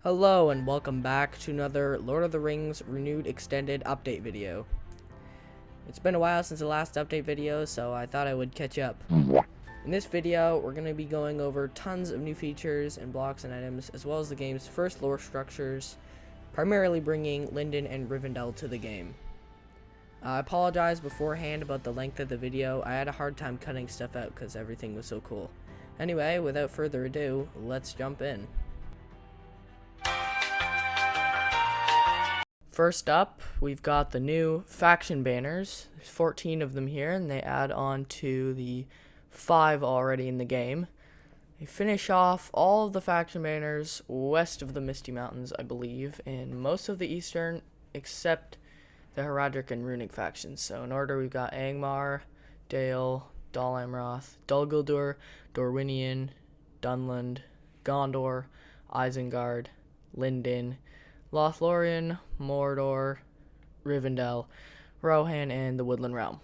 Hello and welcome back to another Lord of the Rings Renewed Extended Update video. It's been a while since the last update video, so I thought I would catch up. In this video, we're going to be going over tons of new features and blocks and items, as well as the game's first lore structures, primarily bringing Lindon and Rivendell to the game. I apologize beforehand about the length of the video. I had a hard time cutting stuff out because everything was so cool. Anyway, without further ado, let's jump in. First up, we've got the new faction banners. There's 14 of them here, and they add on to the 5 already in the game. They finish off all of the faction banners west of the Misty Mountains, I believe, and most of the eastern, except the Haradric and Runic factions. So in order, we've got Angmar, Dale, Dol Amroth, Dol Guldur, Dorwinion, Dunland, Gondor, Isengard, Lindon, Lothlorien, Mordor, Rivendell, Rohan, and the Woodland Realm.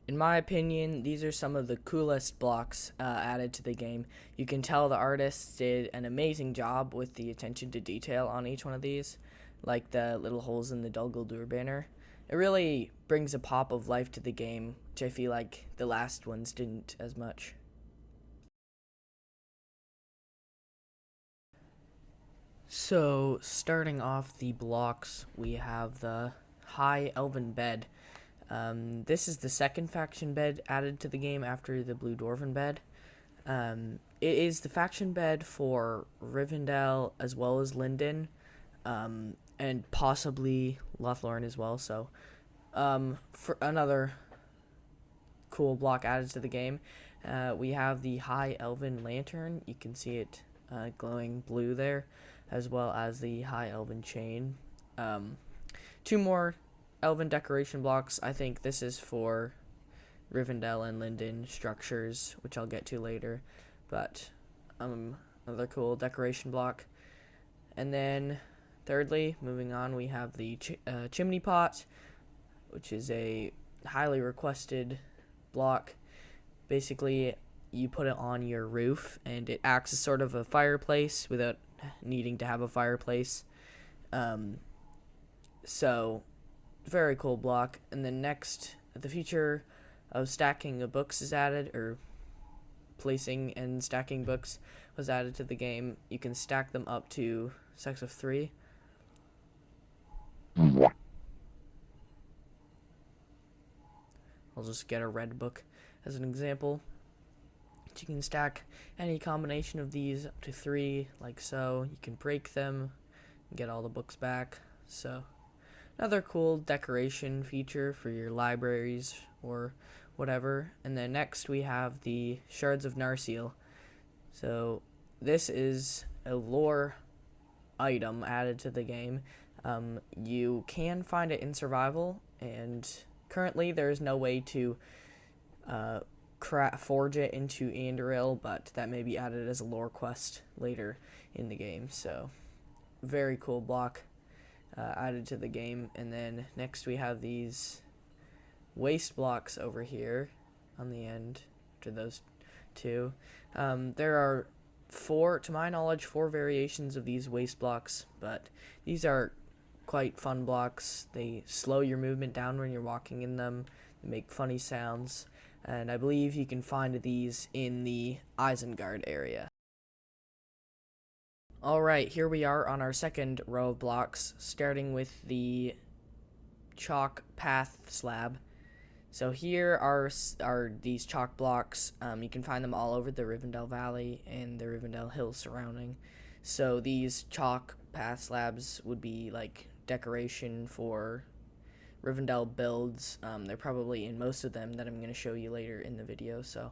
In my opinion, these are some of the coolest blocks added to the game. You can tell the artists did an amazing job with the attention to detail on each one of these, like the little holes in the Dol Guldur banner. It really brings a pop of life to the game, which I feel like the last ones didn't as much. So, starting off the blocks, we have the High Elven Bed. This is the second faction bed added to the game after the Blue Dwarven Bed. It is the faction bed for Rivendell as well as Lindon, and possibly Lothlorien as well. So, for another cool block added to the game, we have the High Elven Lantern. You can see it glowing blue there, as well as the High Elven Chain. 2 more Elven decoration blocks. I think this is for Rivendell and Lindon structures, which I'll get to later, but another cool decoration block. And then thirdly, moving on, we have the Chimney Pot, which is a highly requested block. Basically, you put it on your roof, and it acts as sort of a fireplace without needing to have a fireplace. So, very cool block. And then next, the feature of stacking of books is added, or placing and stacking books was added to the game. You can stack them up to sets of 3. I'll just get a red book as an example. You can stack any combination of these up to 3, like so. You can break them and get all the books back. So, another cool decoration feature for your libraries or whatever. And then next we have the Shards of Narsil. So, this is a lore item added to the game. You can find it in survival, and currently there is no way to forge it into Andoril, but that may be added as a lore quest later in the game. So, very cool block added to the game. And then next we have these waste blocks over here on the end to those 2. There are 4, to my knowledge, 4 variations of these waste blocks, but these are quite fun blocks. They slow your movement down when you're walking in them. They make funny sounds. And I believe you can find these in the Isengard area. Alright, here we are on our second row of blocks, starting with the chalk path slab. So here are these chalk blocks. You can find them all over the Rivendell Valley and the Rivendell Hills surrounding. So these chalk path slabs would be like decoration for Rivendell builds. They're probably in most of them that I'm going to show you later in the video. So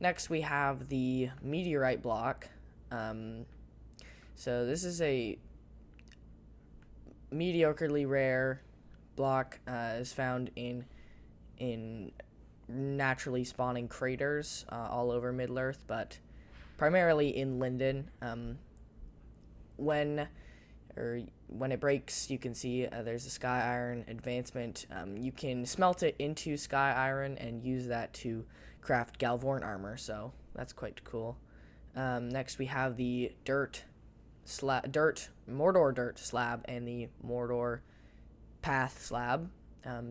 next we have the meteorite block. So this is a mediocrely rare block. Is found in naturally spawning craters all over Middle-earth, but primarily in Lindon. When it breaks, you can see there's a sky iron advancement. You can smelt it into sky iron and use that to craft Galvorn armor, so that's quite cool. Next we have the dirt Mordor dirt slab, and the Mordor path slab.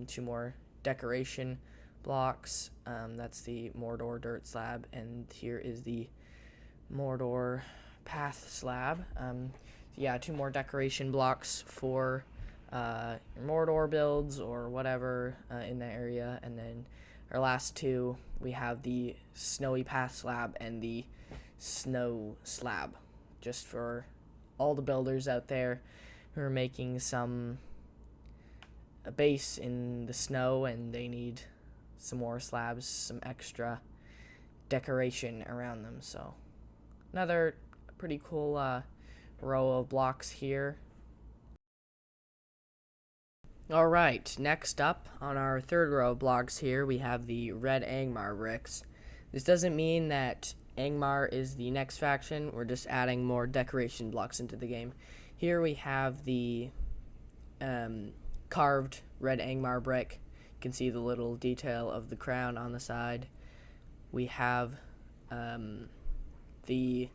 Two more decoration blocks. That's the Mordor dirt slab, and here is the Mordor path slab. Yeah, two more decoration blocks for Mordor builds or whatever in that area, and then our last two, we have the snowy path slab and the snow slab, just for all the builders out there who are making a base in the snow and they need some more slabs, some extra decoration around them. So another pretty cool row of blocks here. Alright, next up on our third row of blocks here, we have the red Angmar bricks. This doesn't mean that Angmar is the next faction, we're just adding more decoration blocks into the game. Here we have the carved red Angmar brick. You can see the little detail of the crown on the side. We have the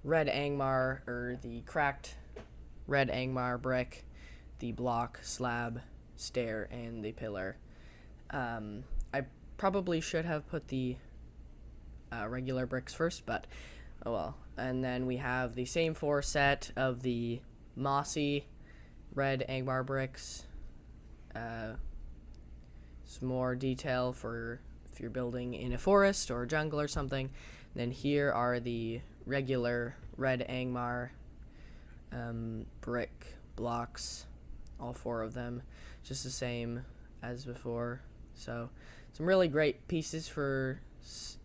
red Angmar, or the cracked red Angmar brick, the block, slab, stair, and the pillar. I probably should have put the regular bricks first, but oh well. And then we have the same four set of the mossy red Angmar bricks. Some more detail for if you're building in a forest or a jungle or something. Then here are the regular red Angmar brick blocks, all four of them, just the same as before. So some really great pieces for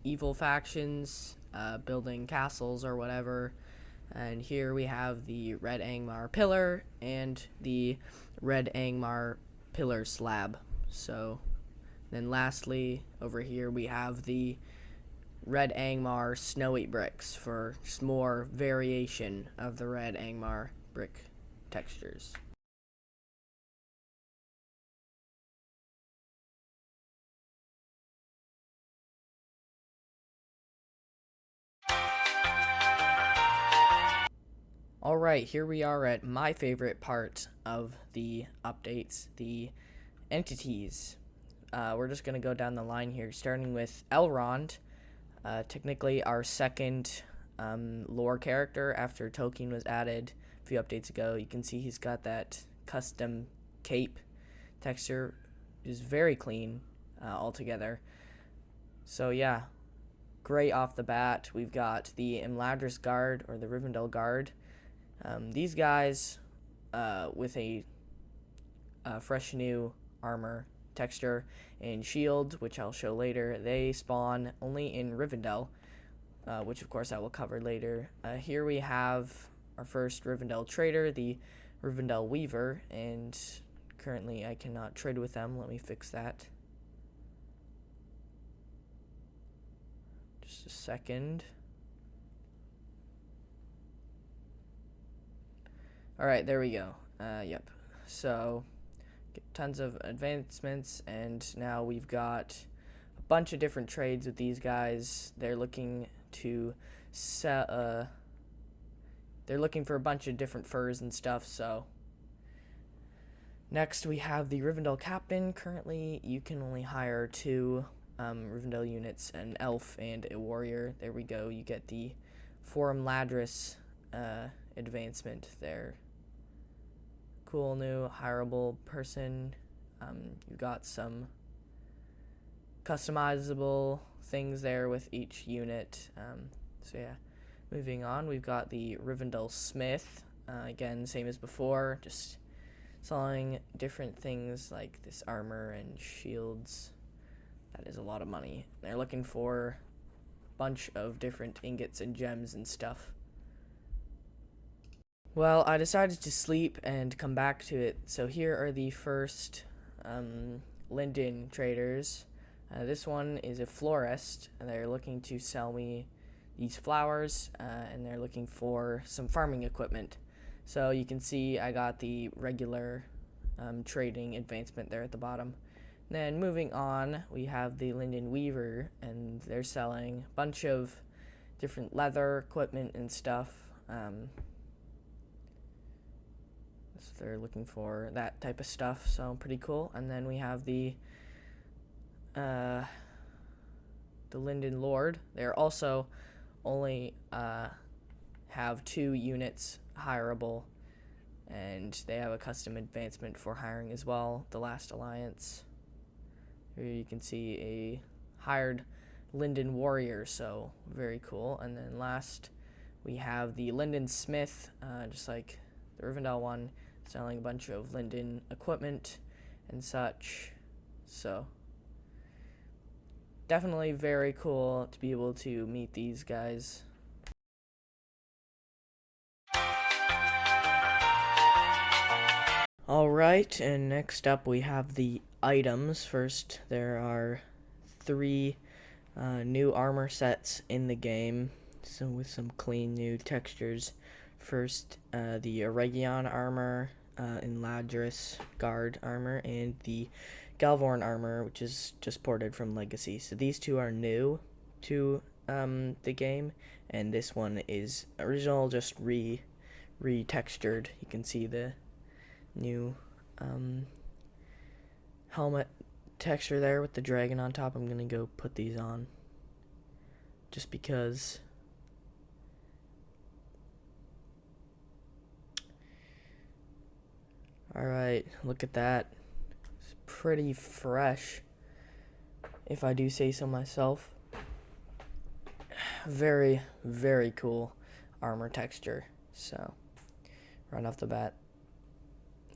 evil factions, building castles or whatever. And here we have the red Angmar pillar and the red Angmar pillar slab. So then lastly, over here we have the red Angmar snowy bricks for more variation of the red Angmar brick textures. Alright, here we are at my favorite part of the updates, the entities. We're just going to go down the line here, starting with Elrond, technically our second lore character after Tolkien was added a few updates ago. You can see he's got that custom cape texture, which is very clean altogether. So yeah, great off the bat. We've got the Imladris Guard, or the Rivendell Guard. These guys, with a fresh new armor texture and shield, which I'll show later, they spawn only in Rivendell, which of course I will cover later. Here we have our first Rivendell trader, the Rivendell Weaver, and currently I cannot trade with them. Let me fix that. Just a second. Alright, there we go. Yep. So, get tons of advancements, and now we've got a bunch of different trades with these guys. They're looking to sell, they're looking for a bunch of different furs and stuff, so. Next, we have the Rivendell Captain. Currently, you can only hire two Rivendell units, an elf and a warrior. There we go. You get the Forum Ladris advancement there. Cool new hireable person. You got some customizable things there with each unit. So yeah, moving on, we've got the Rivendell Smith. Again, same as before, just selling different things like this armor and shields. That is a lot of money. They're looking for a bunch of different ingots and gems and stuff. Well, I decided to sleep and come back to it. So here are the first Linden traders. This one is a florist, and they're looking to sell me these flowers, and they're looking for some farming equipment. So you can see I got the regular trading advancement there at the bottom. Then moving on, we have the Linden Weaver, and they're selling a bunch of different leather equipment and stuff. So they're looking for that type of stuff, so pretty cool. And then we have the Linden Lord. They're also only have 2 units hireable, and they have a custom advancement for hiring as well. The Last Alliance. Here you can see a hired Linden Warrior, so very cool. And then last, we have the Linden Smith, just like the Rivendell one, selling a bunch of Linden equipment and such. So definitely very cool to be able to meet these guys. Alright, and next up we have the items. First, there are 3 new armor sets in the game, so with some clean new textures. First, the Eregion armor, Enladris guard armor, and the Galvorn armor, which is just ported from Legacy. So these 2 are new to the game, and this one is original, just re-textured. You can see the new helmet texture there with the dragon on top. I'm gonna go put these on just because alright, look at that. It's pretty fresh, if I do say so myself. Very, very cool armor texture. So right off the bat,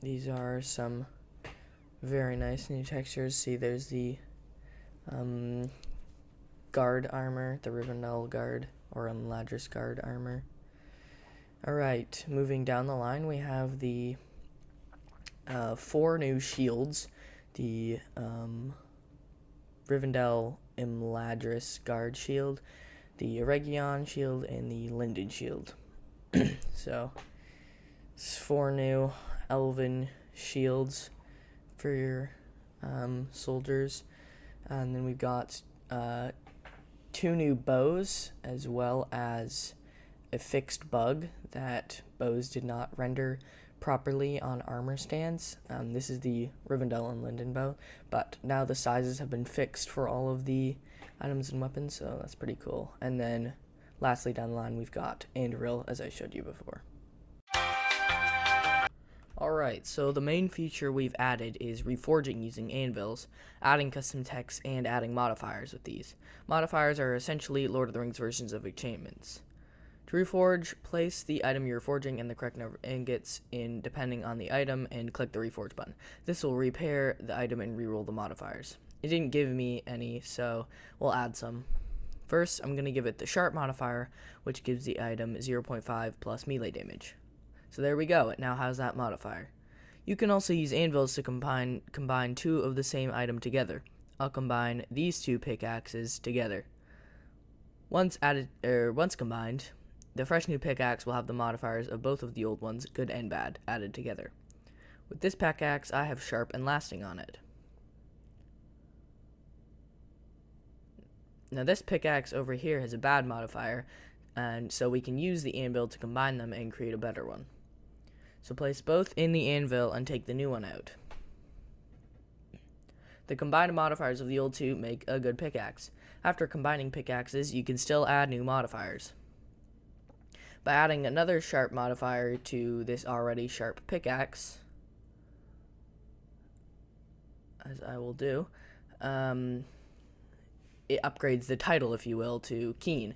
these are some very nice new textures. See, there's the guard armor, the Rivendell guard, or Enladris guard armor. Alright, moving down the line, we have the 4 new shields. The Rivendell Enladris guard shield, the Eregion shield, and the Linden shield. So, it's 4 new elven shields for your soldiers. And then we've got 2 new bows, as well as a fixed bug that bows did not render properly on armor stands. This is the Rivendell and Linden bow, but now the sizes have been fixed for all of the items and weapons, so that's pretty cool. And then lastly down the line, we've got Anduril, as I showed you before. Alright, so the main feature we've added is reforging using anvils, adding custom text, and adding modifiers with these. Modifiers are essentially Lord of the Rings versions of enchantments. To reforge, place the item you're forging and the correct number of ingots in depending on the item, and click the reforge button. This will repair the item and reroll the modifiers. It didn't give me any, so we'll add some. First, I'm going to give it the sharp modifier, which gives the item 0.5 plus melee damage. So there we go, it now has that modifier. You can also use anvils to combine 2 of the same item together. I'll combine these 2 pickaxes together. Once combined, the fresh new pickaxe will have the modifiers of both of the old ones, good and bad, added together. With this pickaxe, I have sharp and lasting on it. Now this pickaxe over here has a bad modifier, and so we can use the anvil to combine them and create a better one. So place both in the anvil and take the new one out. The combined modifiers of the old 2 make a good pickaxe. After combining pickaxes, you can still add new modifiers. By adding another sharp modifier to this already sharp pickaxe, as I will do, it upgrades the title, if you will, to Keen,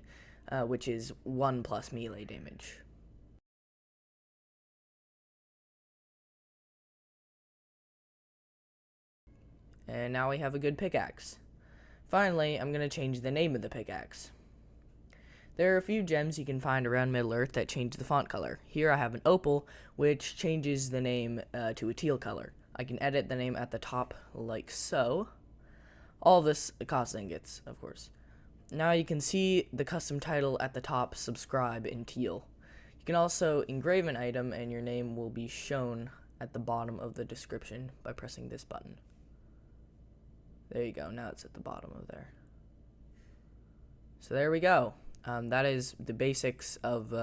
which is 1 plus melee damage. And now we have a good pickaxe. Finally, I'm going to change the name of the pickaxe. There are a few gems you can find around Middle-earth that change the font color. Here I have an opal, which changes the name to a teal color. I can edit the name at the top like so. All this costs ingots, of course. Now you can see the custom title at the top, subscribe, in teal. You can also engrave an item and your name will be shown at the bottom of the description by pressing this button. There you go, now it's at the bottom of there. So there we go. That is the basics of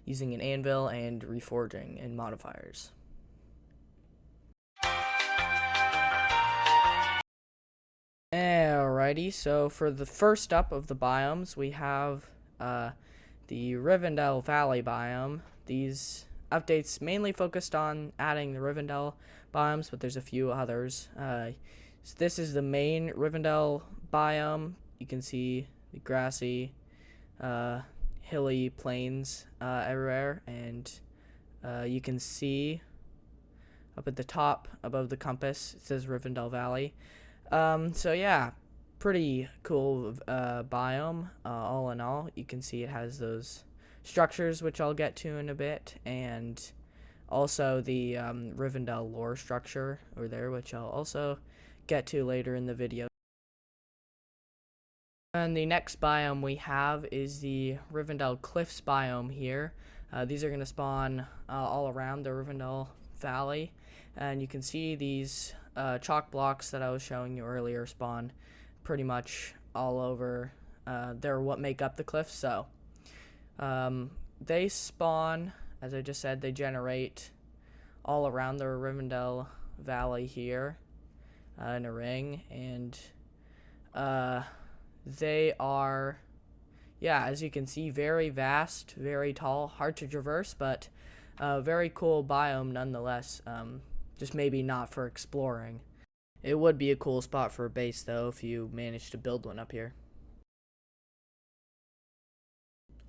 using an anvil and reforging and modifiers. Alrighty, so for the first up of the biomes, we have the Rivendell Valley biome. These updates mainly focused on adding the Rivendell biomes, but there's a few others. So this is the main Rivendell biome. You can see the grassy, hilly plains everywhere, and you can see up at the top above the compass it says Rivendell Valley. So yeah, pretty cool biome. All in all, you can see it has those structures, which I'll get to in a bit, and also the Rivendell lore structure over there, which I'll also get to later in the video. And the next biome we have is the Rivendell Cliffs biome here. These are going to spawn all around the Rivendell Valley, and you can see these chalk blocks that I was showing you earlier spawn pretty much all over. They're what make up the cliffs, so they spawn, as I just said, they generate all around the Rivendell Valley here in a ring, and they are, yeah, as you can see, very vast, very tall, hard to traverse, but very cool biome nonetheless. Just maybe not for exploring. It would be a cool spot for a base, though, if you managed to build one up here.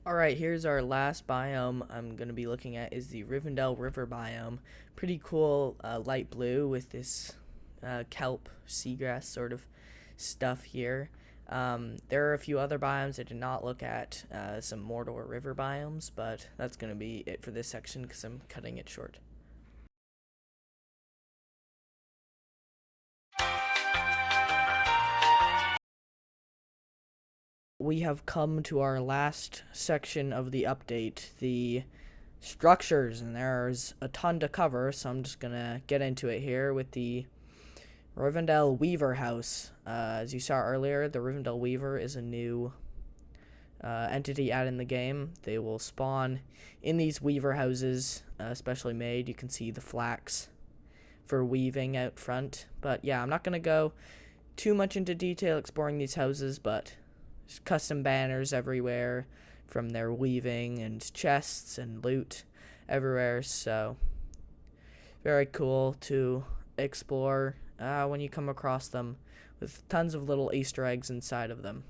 Alright, here's our last biome I'm going to be looking at is the Rivendell River biome. Pretty cool light blue with this kelp, seagrass sort of stuff here. There are a few other biomes I did not look at, some Mordor River biomes, but that's going to be it for this section because I'm cutting it short. We have come to our last section of the update, the structures, and there's a ton to cover, so I'm just gonna get into it here with the Rivendell Weaver House. As you saw earlier, the Rivendell Weaver is a new entity added in the game. They will spawn in these Weaver houses, specially made. You can see the flax for weaving out front, but yeah, I'm not gonna go too much into detail exploring these houses, but there's custom banners everywhere from their weaving and chests and loot everywhere, so very cool to explore when you come across them with tons of little Easter eggs inside of them.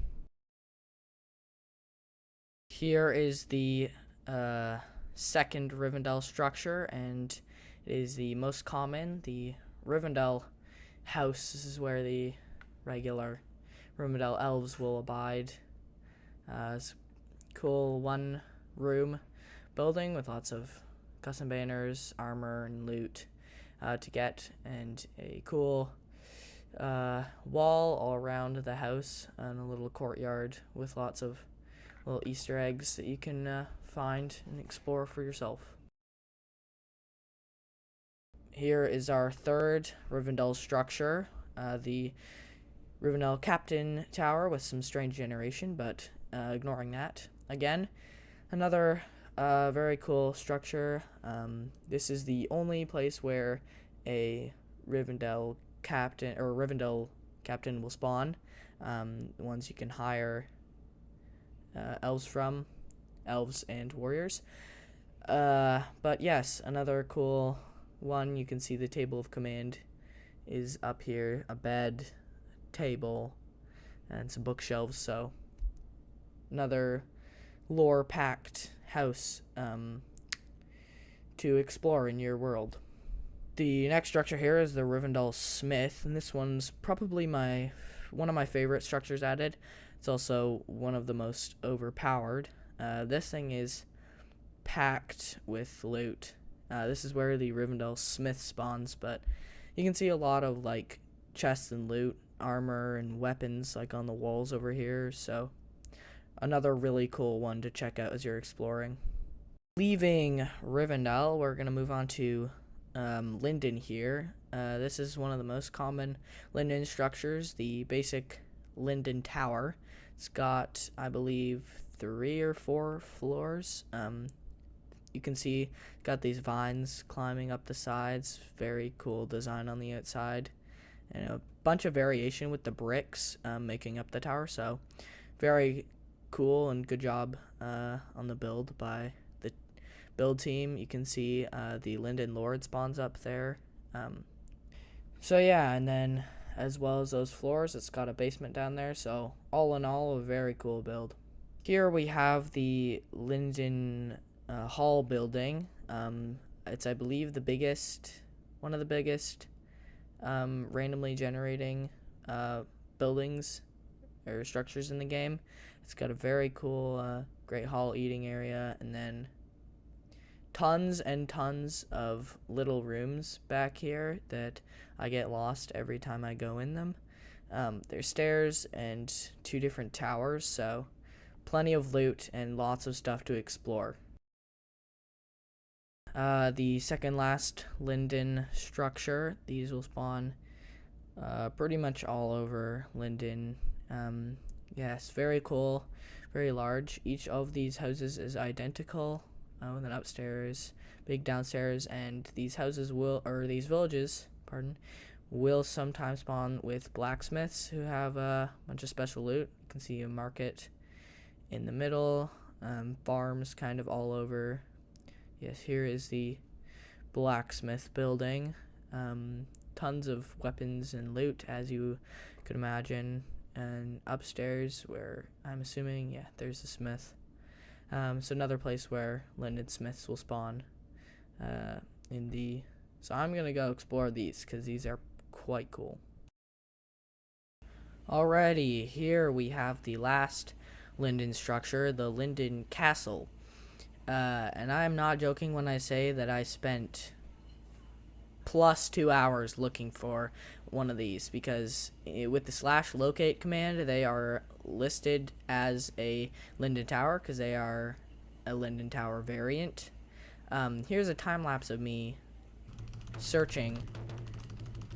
Here is the second Rivendell structure, and it is the most common, the Rivendell house. This is where the regular Rivendell elves will abide. It's a cool one-room building with lots of custom banners, armor, and loot to get, and a cool wall all around the house, and a little courtyard with lots of little Easter eggs that you can find and explore for yourself. Here is our third Rivendell structure, the Rivendell Captain Tower with some strange generation, but ignoring that. Again, another very cool structure. This is the only place where a Rivendell Captain will spawn. Ones you can hire elves from, elves and warriors. But yes, another cool one. You can see the table of command is up here, a bed, table, and some bookshelves, so another lore packed house to explore in your world. The next structure here is the Rivendell Smith, and this one's probably one of my favorite structures added. It's also one of the most overpowered. This thing is packed with loot. This is where the Rivendell Smith spawns, but you can see a lot of like chests and loot, armor and weapons like on the walls over here, so another really cool one to check out as you're exploring. Leaving Rivendell, we're going to move on to Linden here. This is one of the most common Linden structures, the basic Linden Tower. It's got, I believe, 3 or 4 floors. You can see got these vines climbing up the sides. Very cool design on the outside. And a bunch of variation with the bricks making up the tower. So very cool and good job on the build by the build team. You can see the Linden Lord spawns up there. So yeah, and then as well as those floors, it's got a basement down there. So all in all, a very cool build. Here we have the Linden Hall building. It's, I believe, one of the biggest randomly generating buildings or structures in the game. It's got a very cool Great Hall eating area, and then tons and tons of little rooms back here that I get lost every time I go in them. There's stairs and 2 different towers, so plenty of loot and lots of stuff to explore. The second last Linden structure, these will spawn pretty much all over Linden. Yes, very cool, very large. Each of these houses is identical. And then upstairs, big downstairs, and these villages, will sometimes spawn with blacksmiths who have a bunch of special loot. You can see a market in the middle, farms kind of all over. Yes, here is the blacksmith building. Tons of weapons and loot, as you could imagine. And upstairs, where I'm assuming, yeah, there's the smith. So another place where Linden smiths will spawn. So I'm gonna go explore these because these are quite cool. Alrighty, here we have the last Linden structure, the Linden Castle. And I'm not joking when I say that I spent plus 2 hours looking for one of these, because with the /locate command, they are listed as a Linden Tower because they are a Linden Tower variant. Here's a time lapse of me searching.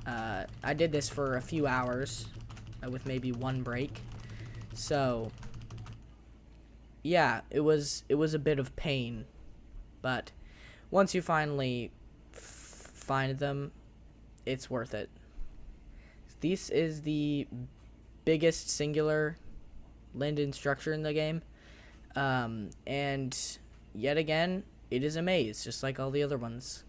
I did this for a few hours with maybe 1 break. So yeah, it was a bit of pain, but once you finally find them, it's worth it. This is the biggest singular Linden structure in the game, and yet again, it is a maze, just like all the other ones.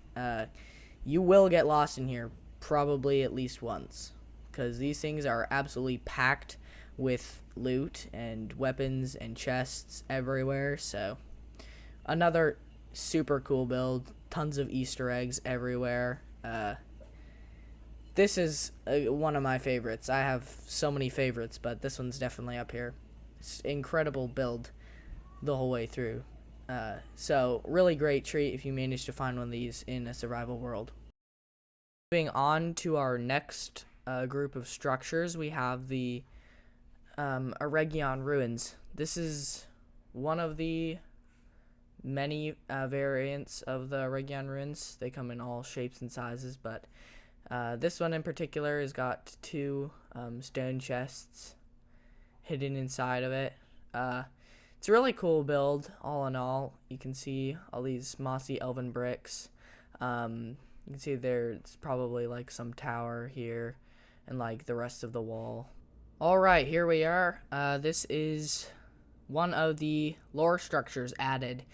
You will get lost in here probably at least once, because these things are absolutely packed with loot and weapons and chests everywhere. So another super cool build, tons of Easter eggs everywhere. This is one of my favorites. I have so many favorites, but this one's definitely up here. It's incredible build the whole way through. So really great treat if you manage to find one of these in a survival world. Moving on to our next group of structures, we have the Eregion Ruins. This is one of the many variants of the Eregion Ruins. They come in all shapes and sizes, but this one in particular has got 2 stone chests hidden inside of it. It's a really cool build, all in all. You can see all these mossy elven bricks. You can see there's probably like some tower here and like the rest of the wall. Alright, here we are. This is one of the lore structures added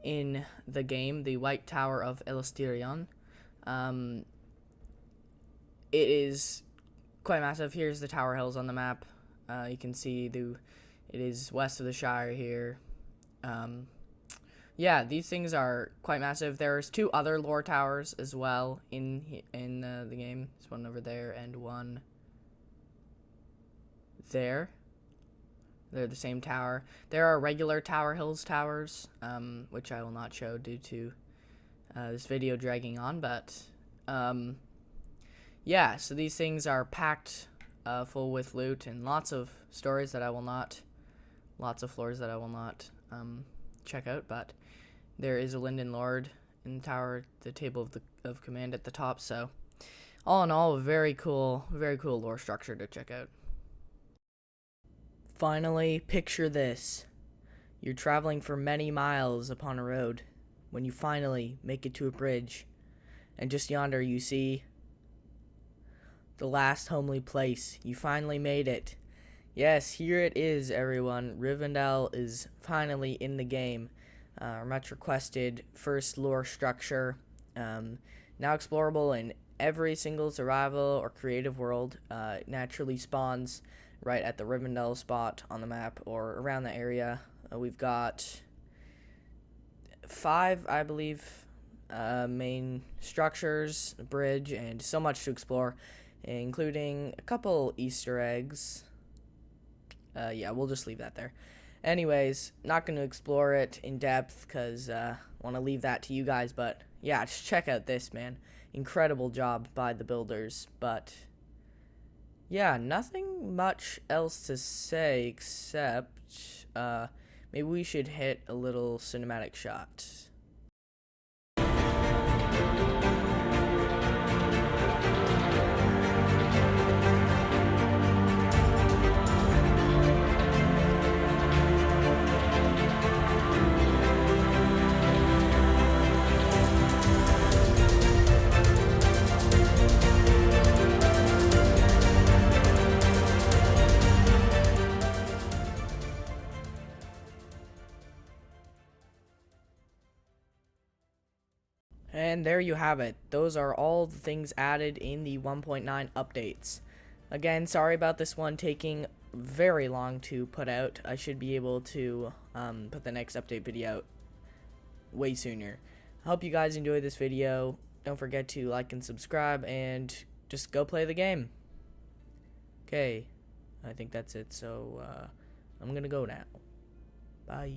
in the game, the White Tower of Elostirion. It is quite massive. Here's the Tower Hills on the map. You can see it is west of the Shire here. Yeah, these things are quite massive. There's 2 other lore towers as well in the game. There's one over there and one there. They're the same tower. There are regular Tower Hills towers, which I will not show due to this video dragging on, but yeah, so these things are packed full with loot and lots of floors that I will not check out, but there is a Linden Lord in the tower, the table of command at the top. So all in all, a very cool lore structure to check out. Finally, picture this. You're traveling for many miles upon a road when you finally make it to a bridge, and just yonder you see the last homely place. You finally made it. Yes, here it is, everyone. Rivendell is finally in the game. Our much requested first lore structure, now explorable in every single survival or creative world. Naturally spawns right at the Rivendell spot on the map or around the area. We've got 5, I believe, main structures, a bridge, and so much to explore, including a couple Easter eggs. Yeah, we'll just leave that there. Anyways, not going to explore it in depth because I want to leave that to you guys. But yeah, just check out this, man. Incredible job by the builders. But yeah, nothing much else to say except maybe we should hit a little cinematic shot. And there you have it. Those are all the things added in the 1.9 updates. Again, sorry about this one taking very long to put out. I should be able to put the next update video out way sooner. I hope you guys enjoyed this video. Don't forget to like and subscribe, and just go play the game. Okay, I think that's it. So I'm gonna go now. Bye.